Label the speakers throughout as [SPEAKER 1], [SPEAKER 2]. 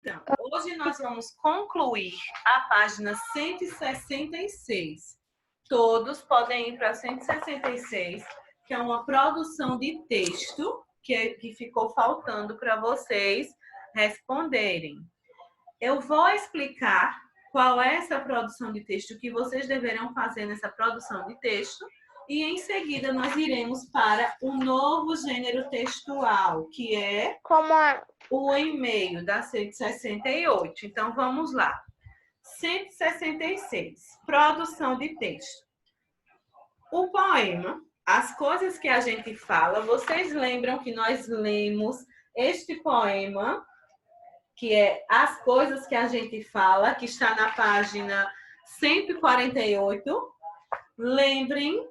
[SPEAKER 1] Então, hoje nós vamos concluir a página 166. Todos podem ir para 166, que é uma produção de texto que ficou faltando para vocês responderem. Eu vou explicar qual é essa produção de texto que vocês deverão fazer nessa produção de texto e em seguida nós iremos para o novo gênero textual, que é o e-mail da 168. Então vamos lá. 166. Produção de texto. O poema, as coisas que a gente fala, vocês lembram que nós lemos este poema, que é As Coisas que a Gente Fala, que está na página 148. Lembrem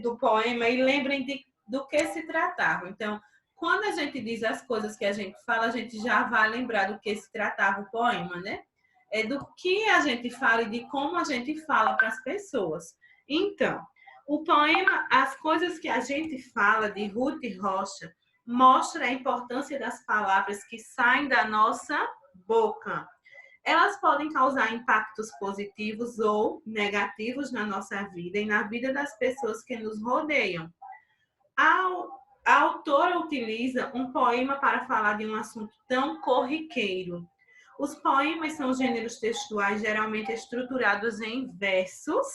[SPEAKER 1] do poema e lembrem do que se tratava. Então, quando a gente diz as coisas que a gente fala, a gente já vai lembrar do que se tratava o poema, né? É do que a gente fala e de como a gente fala para as pessoas. Então, o poema As Coisas que a Gente Fala, de Ruth Rocha, mostra a importância das palavras que saem da nossa boca. Elas podem causar impactos positivos ou negativos na nossa vida e na vida das pessoas que nos rodeiam. A autora utiliza um poema para falar de um assunto tão corriqueiro. Os poemas são gêneros textuais geralmente estruturados em versos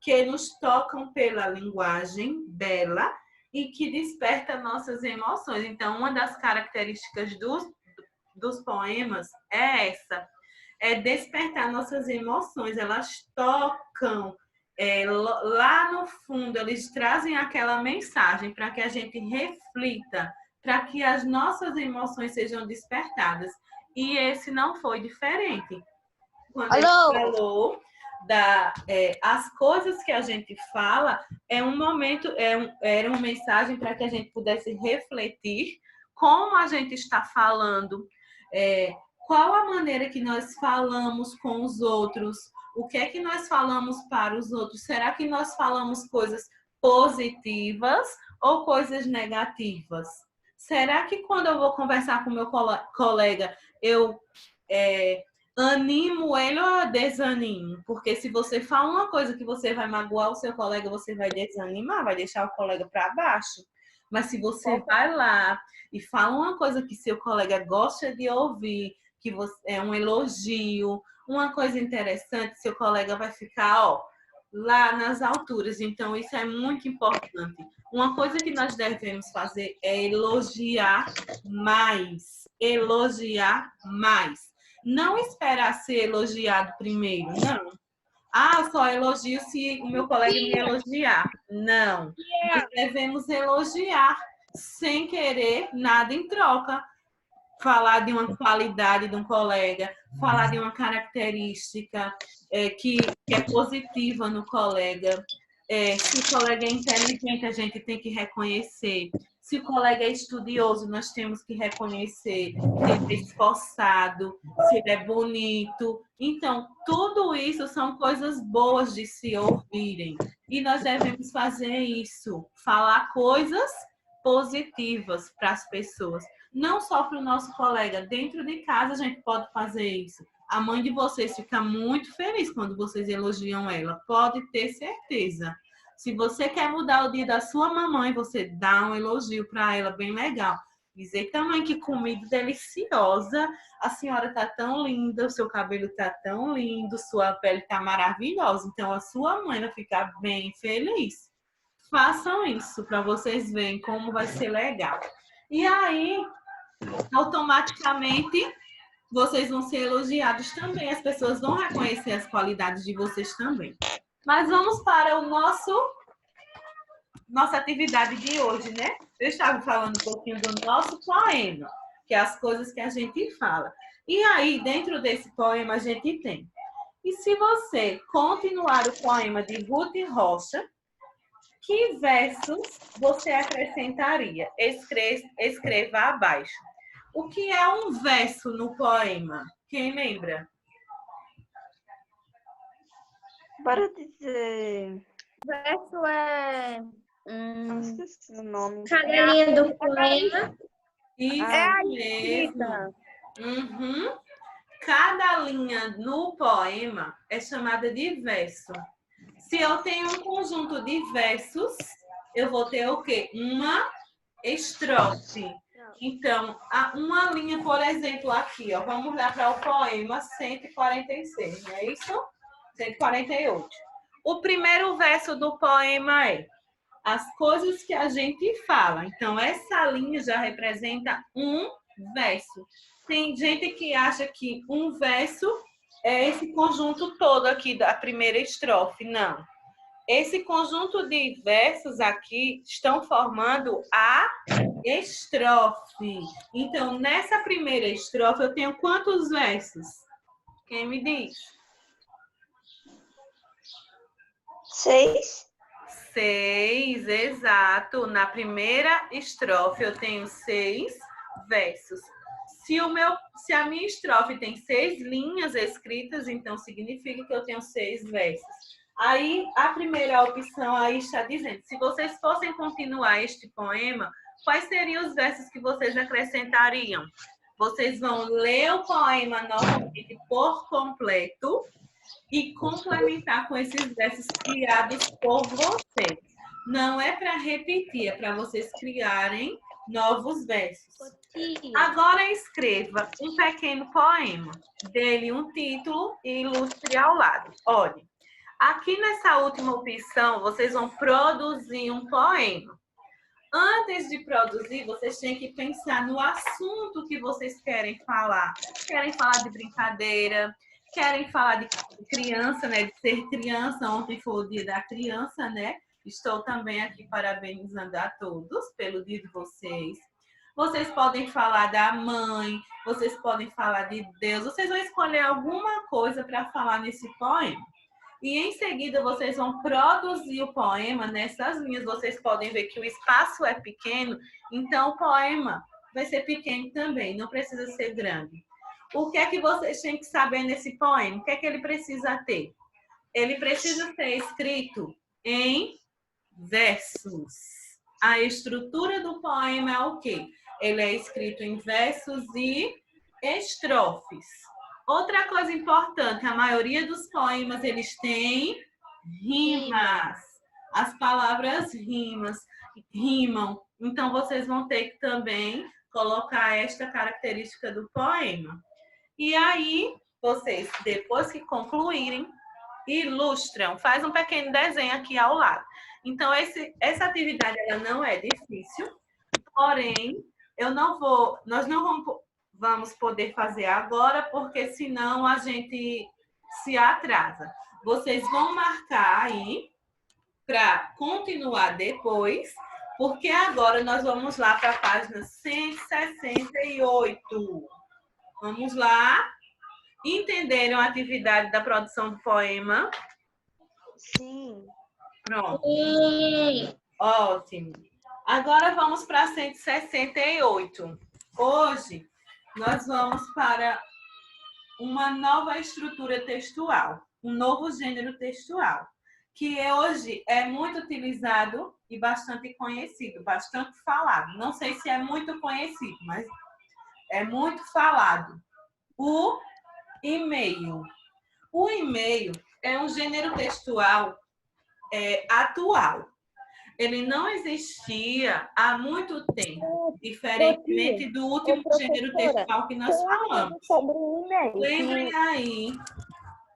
[SPEAKER 1] que nos tocam pela linguagem bela e que desperta nossas emoções. Então, uma das características dos poemas é essa, é despertar nossas emoções. Elas tocam lá no fundo, eles trazem aquela mensagem para que a gente reflita, para que as nossas emoções sejam despertadas. E esse não foi diferente. Quando ele falou as coisas que a gente fala, é um momento, era uma mensagem para que a gente pudesse refletir como a gente está falando, qual a maneira que nós falamos com os outros, o que é que nós falamos para os outros, será que nós falamos coisas positivas ou coisas negativas? Será que quando eu vou conversar com meu colega, eu animo ele ou eu desanimo? Porque se você fala uma coisa que você vai magoar o seu colega, você vai desanimar, vai deixar o colega para baixo. Mas se você vai lá e fala uma coisa que seu colega gosta de ouvir, que é um elogio, uma coisa interessante, seu colega vai ficar, lá nas alturas. Então, isso é muito importante. Uma coisa que nós devemos fazer é elogiar mais. Elogiar mais. Não esperar ser elogiado primeiro, não. Eu só elogio se o meu colega me elogiar. Não. Nós devemos elogiar sem querer nada em troca. Falar de uma qualidade de um colega, falar de uma característica que é positiva no colega. Se o colega é inteligente, a gente tem que reconhecer. Se o colega é estudioso, nós temos que reconhecer. Se ele é esforçado, se ele é bonito. Então, tudo isso são coisas boas de se ouvirem. E nós devemos fazer isso, falar coisas positivas para as pessoas. Não só para o nosso colega, dentro de casa a gente pode fazer isso. A mãe de vocês fica muito feliz quando vocês elogiam ela, pode ter certeza. Se você quer mudar o dia da sua mamãe, você dá um elogio para ela bem legal. Dizer também que comida deliciosa, a senhora está tão linda, o seu cabelo está tão lindo, sua pele está maravilhosa. Então a sua mãe vai ficar bem feliz. Façam isso para vocês verem como vai ser legal. E aí, automaticamente, vocês vão ser elogiados também. As pessoas vão reconhecer as qualidades de vocês também. Mas vamos para o nossa atividade de hoje, né? Eu estava falando um pouquinho do nosso poema, que é as coisas que a gente fala. E aí, dentro desse poema, a gente tem. E se você continuar o poema de Ruth Rocha, que versos você acrescentaria? Escreva abaixo. O que é um verso no poema? Quem lembra?
[SPEAKER 2] Para dizer.
[SPEAKER 3] Verso é
[SPEAKER 2] Esqueci o nome.
[SPEAKER 3] cada linha do poema.
[SPEAKER 1] Isso
[SPEAKER 2] É a
[SPEAKER 1] mesmo.
[SPEAKER 2] escrita.
[SPEAKER 1] Uhum. Cada linha no poema é chamada de verso. Se eu tenho um conjunto de versos, eu vou ter o quê? Uma estrofe. Então, uma linha, por exemplo, aqui, ó, vamos olhar para o poema 146, não é isso? 148. O primeiro verso do poema é as coisas que a gente fala. Então, essa linha já representa um verso. Tem gente que acha que um verso é esse conjunto todo aqui da primeira estrofe. Não. Esse conjunto de versos aqui estão formando a estrofe. Então, nessa primeira estrofe, eu tenho quantos versos? Quem me diz?
[SPEAKER 2] 6.
[SPEAKER 1] 6, exato. Na primeira estrofe, eu tenho 6 versos. Se a minha estrofe tem 6 linhas escritas, então significa que eu tenho 6 versos. Aí, a primeira opção aí está dizendo, se vocês fossem continuar este poema, quais seriam os versos que vocês acrescentariam? Vocês vão ler o poema novamente por completo e complementar com esses versos criados por vocês. Não é para repetir, é para vocês criarem novos versos. Agora escreva um pequeno poema, dê-lhe um título e ilustre ao lado. Olhe, aqui nessa última opção, vocês vão produzir um poema. Antes de produzir, vocês têm que pensar no assunto que vocês querem falar. Querem falar de brincadeira, querem falar de criança, né? De ser criança. Ontem foi o dia da criança, né? Estou também aqui parabenizando a todos pelo dia de vocês. Vocês podem falar da mãe, vocês podem falar de Deus. Vocês vão escolher alguma coisa para falar nesse poema. E em seguida vocês vão produzir o poema nessas linhas. Vocês podem ver que o espaço é pequeno, então o poema vai ser pequeno também, não precisa ser grande. O que é que vocês têm que saber nesse poema? O que é que ele precisa ter? Ele precisa ser escrito em versos. A estrutura do poema é o quê? Ele é escrito em versos e estrofes. Outra coisa importante, a maioria dos poemas, eles têm rimas. As palavras rimam. Então, vocês vão ter que também colocar esta característica do poema. E aí, vocês, depois que concluírem, ilustram, faz um pequeno desenho aqui ao lado. Então, essa atividade ela não é difícil, porém, nós não vamos poder fazer agora, porque senão a gente se atrasa. Vocês vão marcar aí para continuar depois, porque agora nós vamos lá para a página 168. Vamos lá. Entenderam a atividade da produção do poema?
[SPEAKER 2] Sim.
[SPEAKER 1] Pronto. Sim. Ótimo. Agora vamos para 168. Hoje nós vamos para uma nova estrutura textual, um novo gênero textual, que hoje é muito utilizado e bastante conhecido, bastante falado. Não sei se é muito conhecido, mas é muito falado. O e-mail. O e-mail é um gênero textual atual. Ele não existia há muito tempo, diferentemente do último gênero textual que nós falamos. Lembrem aí,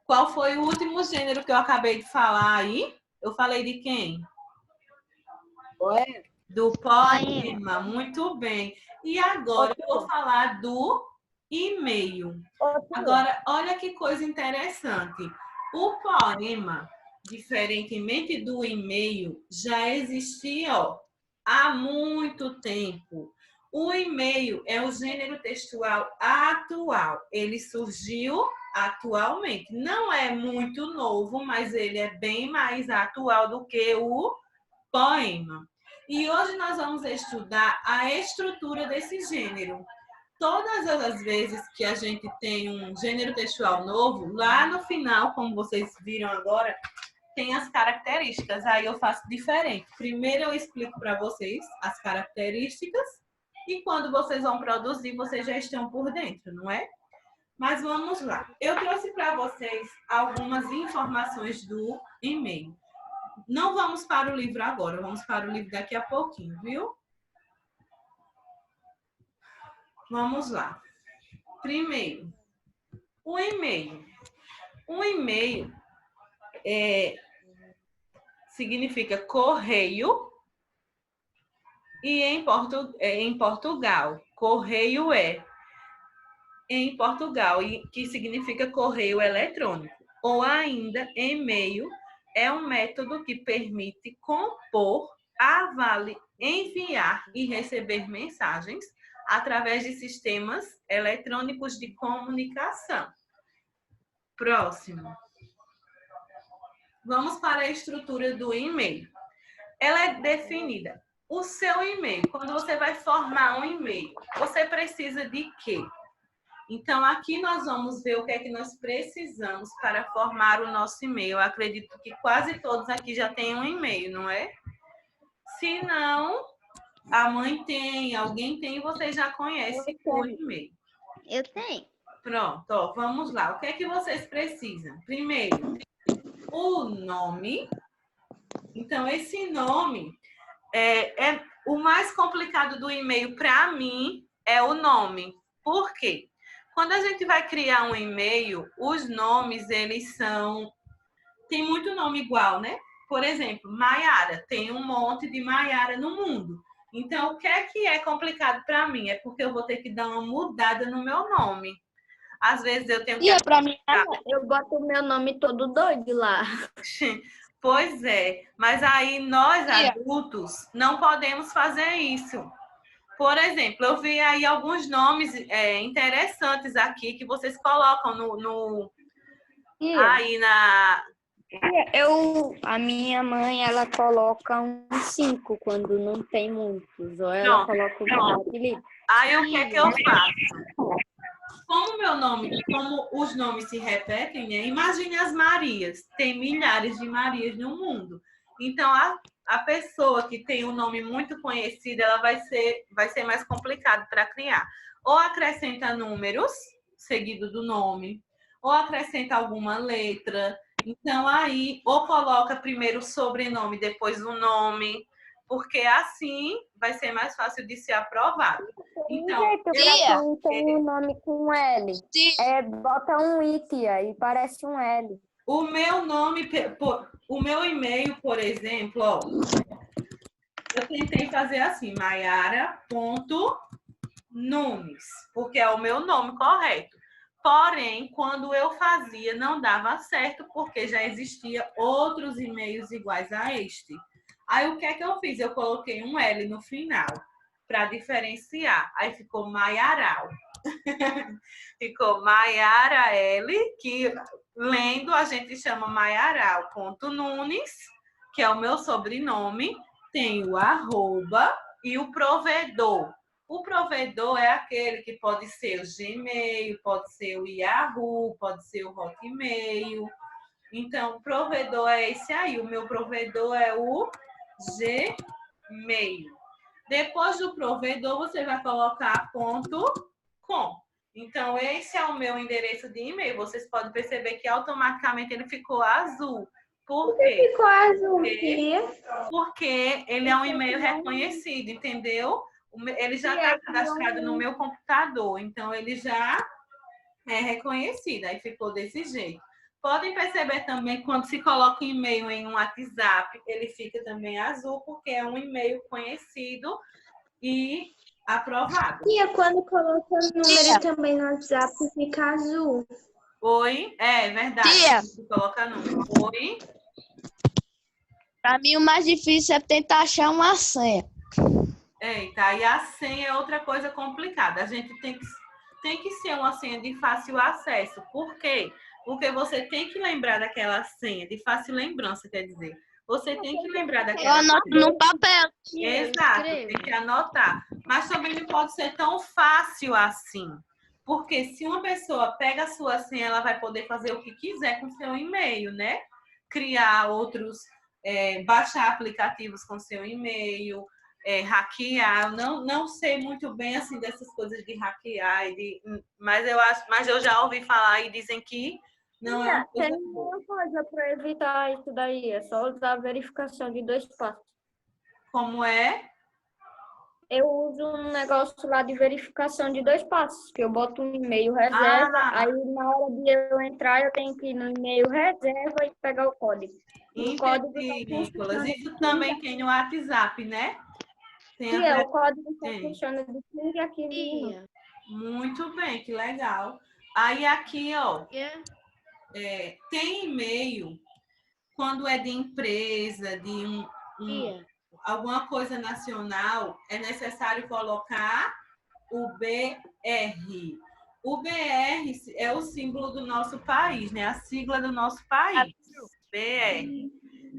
[SPEAKER 1] qual foi o último gênero que eu acabei de falar aí? Eu falei de quem? Do poema, muito bem. E agora eu vou falar do e-mail. Agora, olha que coisa interessante. O poema, diferentemente do e-mail, já existia há muito tempo. O e-mail é o gênero textual atual. Ele surgiu atualmente. Não é muito novo, mas ele é bem mais atual do que o poema. E hoje nós vamos estudar a estrutura desse gênero. Todas as vezes que a gente tem um gênero textual novo, lá no final, como vocês viram agora, tem as características. Aí eu faço diferente. Primeiro eu explico para vocês as características E quando vocês vão produzir, vocês já estão por dentro, não é? Mas vamos lá. Eu trouxe para vocês algumas informações do e-mail. Não vamos para o livro agora, vamos para o livro daqui a pouquinho, viu? Vamos lá. Primeiro, o e-mail. O e-mail significa correio e em Portugal, correio em Portugal, que significa correio eletrônico. Ou ainda, e-mail é um método que permite compor, enviar e receber mensagens através de sistemas eletrônicos de comunicação. Próximo. Vamos para a estrutura do e-mail. Ela é definida. O seu e-mail, quando você vai formar um e-mail, você precisa de quê? Então, aqui nós vamos ver o que é que nós precisamos para formar o nosso e-mail. Eu acredito que quase todos aqui já têm um e-mail, não é? Se não, a mãe tem, alguém tem, você já conhece o e-mail.
[SPEAKER 2] Eu tenho.
[SPEAKER 1] Pronto, ó, vamos lá. O que é que vocês precisam? Primeiro, o nome. Então, esse nome é o mais complicado do e-mail para mim é o nome. Por quê? Quando a gente vai criar um e-mail, os nomes, eles são... Tem muito nome igual, né? Por exemplo, Maiara. Tem um monte de Maiara no mundo. Então, o que é complicado para mim? É porque eu vou ter que dar uma mudada no meu nome. Às vezes eu tenho que...
[SPEAKER 2] E para mim, eu boto o meu nome todo doido lá.
[SPEAKER 1] Pois é. Mas aí nós, adultos, não podemos fazer isso. Por exemplo, eu vi aí alguns nomes interessantes aqui que vocês colocam aí na...
[SPEAKER 2] A minha mãe, ela coloca uns 5 quando não tem muitos. Ou ela coloca um apelido.
[SPEAKER 1] Aí o que é que eu faço? Como os nomes se repetem, né? Imagine as Marias. Tem milhares de Marias no mundo. Então, a pessoa que tem um nome muito conhecido, ela vai ser mais complicado para criar. Ou acrescenta números, seguido do nome, ou acrescenta alguma letra. Então, aí, ou coloca primeiro o sobrenome, depois o nome, porque assim vai ser mais fácil de ser aprovado. Então,
[SPEAKER 2] tem um nome com L. Bota um I, tia, e parece um L.
[SPEAKER 1] O meu nome, o meu e-mail, por exemplo, ó, eu tentei fazer assim, maiara.nunes, porque é o meu nome correto. Porém, quando eu fazia, não dava certo, porque já existia outros e-mails iguais a este. Aí, o que é que eu fiz? Eu coloquei um L no final, para diferenciar. Aí, ficou Maiaral. Ficou Maiara L, que lendo a gente chama Maiaral.nunes, que é o meu sobrenome, tem o arroba e o provedor. O provedor é aquele que pode ser o Gmail, pode ser o Yahoo, pode ser o Hotmail. Então, o provedor é esse aí. O meu provedor é o Gmail. Depois do provedor, você vai colocar .com. Então, esse é o meu endereço de e-mail. Vocês podem perceber que automaticamente ele ficou azul. Por quê?
[SPEAKER 2] Ficou azul,
[SPEAKER 1] porque ele é um e-mail reconhecido, entendeu? Ele já está cadastrado no meu computador, então ele já é reconhecido. Aí ficou desse jeito. Podem perceber também que quando se coloca um e-mail em um WhatsApp, ele fica também azul, porque é um e-mail conhecido e aprovado.
[SPEAKER 2] E quando coloca o número também no WhatsApp, fica azul.
[SPEAKER 1] Oi? É verdade.
[SPEAKER 3] Tia.
[SPEAKER 1] Coloca número. Oi?
[SPEAKER 3] Para mim, o mais difícil é tentar achar uma senha.
[SPEAKER 1] Eita, e a senha é outra coisa complicada. A gente tem que ser uma senha de fácil acesso. Por quê? Porque você tem que lembrar daquela senha, de fácil lembrança, quer dizer. Você tem que lembrar daquela
[SPEAKER 3] Eu anoto no papel.
[SPEAKER 1] Exato, tem que anotar. Mas também não pode ser tão fácil assim. Porque se uma pessoa pega a sua senha, ela vai poder fazer o que quiser com seu e-mail, né? Criar outros, baixar aplicativos com seu e-mail, hackear. Eu não sei muito bem assim dessas coisas de hackear, mas eu já ouvi falar e dizem que não é uma coisa
[SPEAKER 2] Tem
[SPEAKER 1] boa.
[SPEAKER 2] uma coisa para evitar isso daí, é só usar a verificação de 2 passos.
[SPEAKER 1] Como é?
[SPEAKER 2] Eu uso um negócio lá de verificação de 2 passos, que eu boto um e-mail reserva, aí na hora de eu entrar, eu tenho que ir no e-mail reserva e pegar o código. O código
[SPEAKER 1] Entendi,
[SPEAKER 2] só
[SPEAKER 1] Nicolas.
[SPEAKER 2] funciona
[SPEAKER 1] Isso também tem no WhatsApp, né? Tem a
[SPEAKER 2] o código só
[SPEAKER 1] tem.
[SPEAKER 2] funciona de 15 a 15 minutos.
[SPEAKER 3] Tia,
[SPEAKER 1] Muito bem, que legal. Aí aqui, ó,
[SPEAKER 3] tia,
[SPEAKER 1] tem e-mail quando é de empresa, de
[SPEAKER 3] tia.
[SPEAKER 1] alguma coisa nacional, é necessário colocar o BR. O BR é o símbolo do nosso país, né? A sigla do nosso país. BR.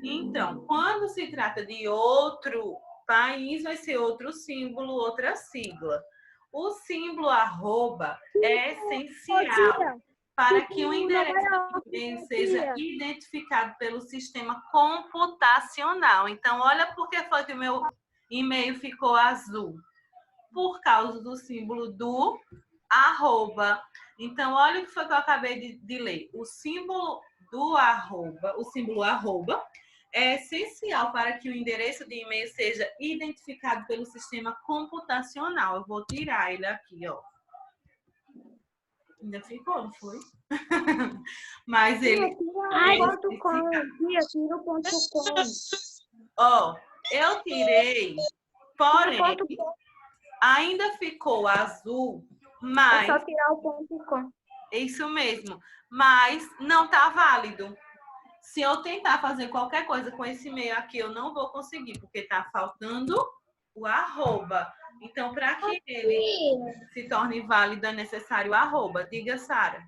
[SPEAKER 1] Então, quando se trata de outro país, vai ser outro símbolo, outra sigla. O símbolo arroba é essencial para que o endereço do e-mail seja identificado pelo sistema computacional. Então, olha por que foi que o meu e-mail ficou azul. Por causa do símbolo do arroba. Então, olha o que foi que eu acabei de ler. O símbolo do arroba, o símbolo arroba, é essencial para que o endereço de e-mail seja identificado pelo sistema computacional. Eu vou tirar ele aqui, ó. Ainda ficou, não foi? Mas ele. Ó, eu tirei, porém, ainda ficou azul, mas.
[SPEAKER 2] É só tirar o ponto .com.
[SPEAKER 1] Isso mesmo, mas não tá válido. Se eu tentar fazer qualquer coisa com esse e-mail aqui, eu não vou conseguir, porque tá faltando o arroba. Então, para que ele se torne válido, é necessário o arroba. Diga, Sara.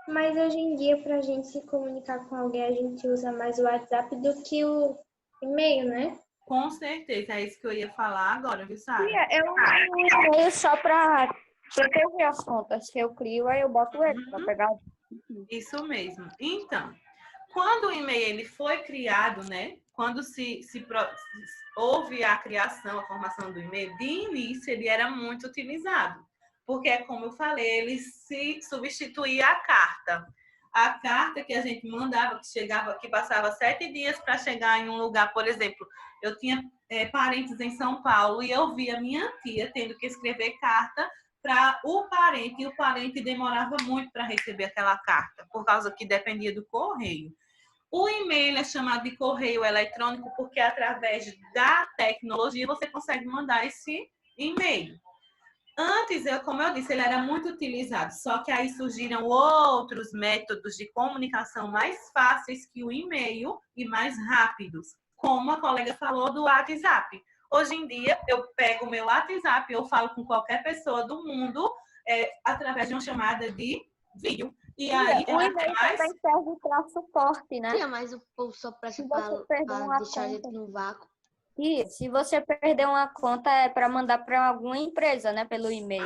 [SPEAKER 4] Mas hoje em dia, para a gente se comunicar com alguém, a gente usa mais o WhatsApp do que o e-mail, né?
[SPEAKER 1] Com certeza, é isso que eu ia falar agora, viu, Sara?
[SPEAKER 2] Eu uso o e-mail só para proteger as contas que eu crio, aí eu boto ele para pegar.
[SPEAKER 1] Isso mesmo. Então, quando o e-mail ele foi criado, né? Quando houve a criação, a formação do e-mail, de início ele era muito utilizado. Porque, como eu falei, ele se substituía a carta. A carta que a gente mandava, que chegava, que passava 7 dias para chegar em um lugar, por exemplo, eu tinha parentes em São Paulo e eu via minha tia tendo que escrever carta para o parente, e o parente demorava muito para receber aquela carta, por causa que dependia do correio. O e-mail é chamado de correio eletrônico porque através da tecnologia você consegue mandar esse e-mail. Antes, como eu disse, ele era muito utilizado, só que aí surgiram outros métodos de comunicação mais fáceis que o e-mail e mais rápidos, como a colega falou do WhatsApp. Hoje em dia, eu pego o meu WhatsApp, eu falo com qualquer pessoa do mundo através de uma chamada de vídeo. E aí,
[SPEAKER 2] o e-mail também serve para suporte, né?
[SPEAKER 3] Tia, mas o povo só presta para deixar a gente no vácuo.
[SPEAKER 2] E se você perder uma conta, é para mandar para alguma empresa, né? Pelo e-mail.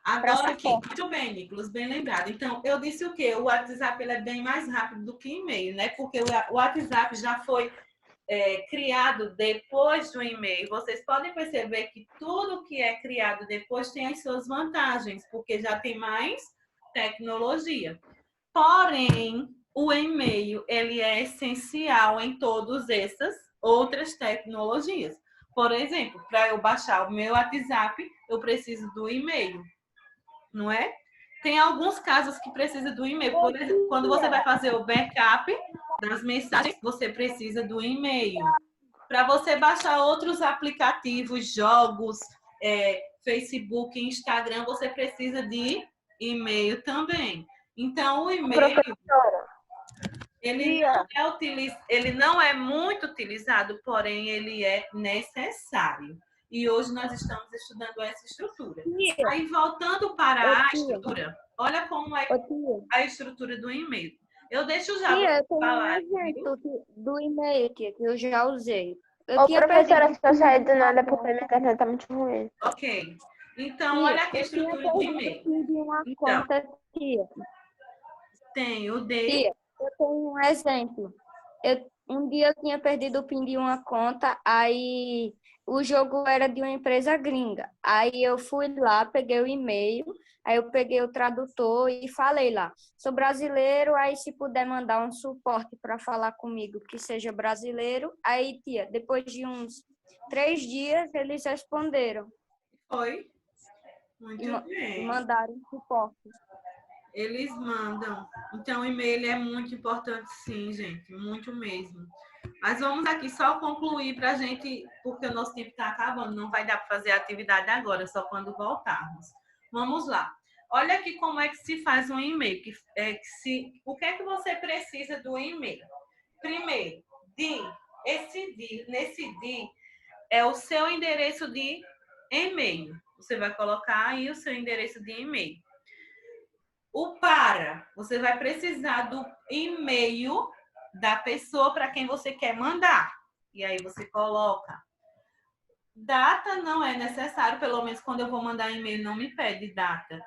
[SPEAKER 1] Agora aqui, muito bem, Nicolas, bem lembrado. Então, eu disse o quê? O WhatsApp ele é bem mais rápido do que e-mail, né? Porque o WhatsApp já foi criado depois do e-mail. Vocês podem perceber que tudo que é criado depois tem as suas vantagens, porque já tem mais tecnologia. Porém, o e-mail ele é essencial em todas essas outras tecnologias. Por exemplo, para eu baixar o meu WhatsApp, eu preciso do e-mail, não é? Tem alguns casos que precisa do e-mail. Por exemplo, quando você vai fazer o backup das mensagens, você precisa do e-mail. Para você baixar outros aplicativos, jogos, Facebook, Instagram, você precisa de e-mail também. Então, o e-mail, ele não é muito utilizado, porém, ele é necessário. E hoje nós estamos estudando essa estrutura. Aí, voltando para a estrutura, olha como é a estrutura do e-mail. Eu deixo já
[SPEAKER 2] você falar.
[SPEAKER 1] Um
[SPEAKER 2] exemplo do e-mail, tia, que eu já usei.
[SPEAKER 4] Ô, professora, se eu sair do nada porque minha internet tá muito ruim.
[SPEAKER 1] Ok. Então, olha aqui a estrutura do e-mail.
[SPEAKER 2] Conta, tia.
[SPEAKER 1] Tem o D.
[SPEAKER 2] Tia, eu tenho um exemplo. Um dia eu tinha perdido o PIN de uma conta, aí o jogo era de uma empresa gringa. Aí eu fui lá, peguei o e-mail, aí eu peguei o tradutor e falei lá, sou brasileiro, aí se puder mandar um suporte para falar comigo que seja brasileiro. Aí, tia, depois de uns 3 dias, eles responderam
[SPEAKER 1] Foi? Muito
[SPEAKER 2] e
[SPEAKER 1] bem.
[SPEAKER 2] mandaram suporte.
[SPEAKER 1] Eles mandam. Então, o e-mail é muito importante, sim, gente. Muito mesmo. Mas vamos aqui só concluir para a gente, porque o nosso tempo está acabando. Não vai dar para fazer a atividade agora, só quando voltarmos. Vamos lá. Olha aqui como é que se faz um e-mail. O que é que você precisa do e-mail? Primeiro, nesse DIR é o seu endereço de e-mail. Você vai colocar aí o seu endereço de e-mail. Você vai precisar do e-mail da pessoa para quem você quer mandar. E aí você coloca. Data não é necessário, pelo menos quando eu vou mandar e-mail não me pede data.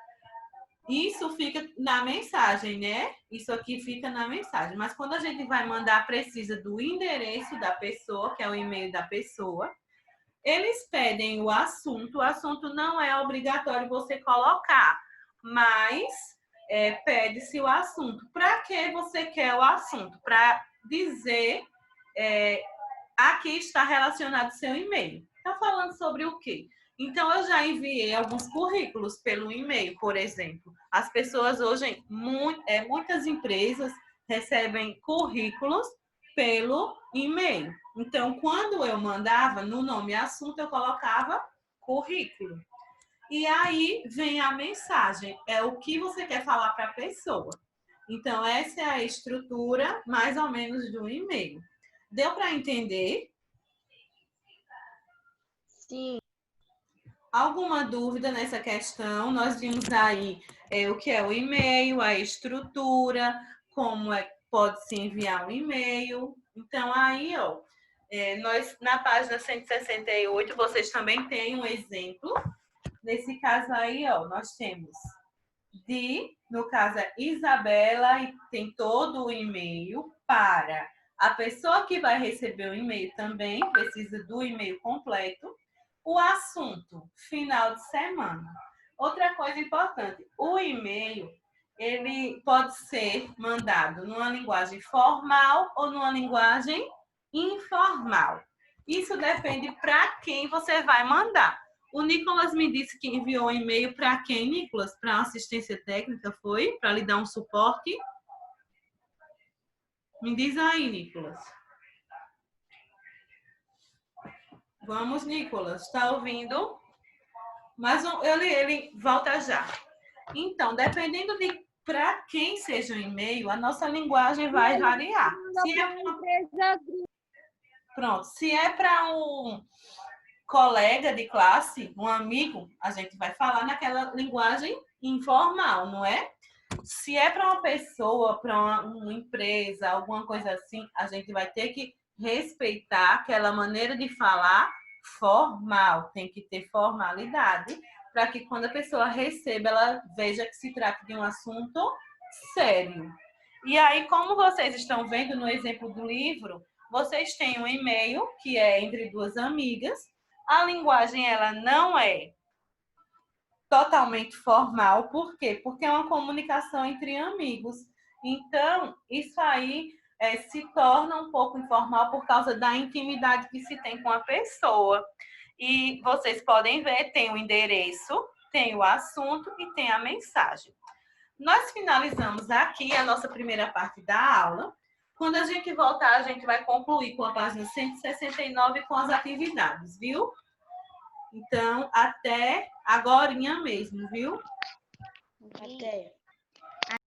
[SPEAKER 1] Isso fica na mensagem, né? Isso aqui fica na mensagem. Mas quando a gente vai mandar, precisa do endereço da pessoa, que é o e-mail da pessoa. Eles pedem o assunto. O assunto não é obrigatório você colocar, mas pede-se o assunto. Para que você quer o assunto? Para dizer aqui está relacionado ao seu e-mail. Está falando sobre o quê? Então, eu já enviei alguns currículos pelo e-mail, por exemplo. As pessoas hoje, muitas empresas recebem currículos pelo e-mail. Então, quando eu mandava no nome assunto, eu colocava currículo. E aí vem a mensagem, é o que você quer falar para a pessoa. Então, essa é a estrutura, mais ou menos, do e-mail. Deu para entender?
[SPEAKER 3] Sim.
[SPEAKER 1] Alguma dúvida nessa questão? Nós vimos aí o que é o e-mail, a estrutura, como pode-se enviar um e-mail. Então, aí, ó, nós, na página 168, vocês também têm um exemplo. Nesse caso aí, ó, nós temos no caso é Isabela, e tem todo o e-mail para a pessoa que vai receber o e-mail também, precisa do e-mail completo. O assunto, final de semana. Outra coisa importante, o e-mail, ele pode ser mandado numa linguagem formal ou numa linguagem informal. Isso depende para quem você vai mandar. O Nicolas me disse que enviou um e-mail para quem, Nicolas? Para assistência técnica, foi? Para lhe dar um suporte? Me diz aí, Nicolas. Vamos, Nicolas. Está ouvindo? Mas ele volta já. Então, dependendo de para quem seja o e-mail, a nossa linguagem vai variar. Pronto. Se é para um colega de classe, um amigo, a gente vai falar naquela linguagem informal, não é? Se é para uma pessoa, para uma empresa, alguma coisa assim, a gente vai ter que respeitar aquela maneira de falar formal, tem que ter formalidade, para que quando a pessoa receba, ela veja que se trata de um assunto sério. E aí, como vocês estão vendo no exemplo do livro, vocês têm um e-mail, que é entre duas amigas. A linguagem, ela não é totalmente formal. Por quê? Porque é uma comunicação entre amigos. Então, isso aí se torna um pouco informal por causa da intimidade que se tem com a pessoa. E vocês podem ver, tem o endereço, tem o assunto e tem a mensagem. Nós finalizamos aqui a nossa primeira parte da aula. Quando a gente voltar, a gente vai concluir com a página 169 com as atividades, viu? Então, até agorinha mesmo, viu?
[SPEAKER 3] Até.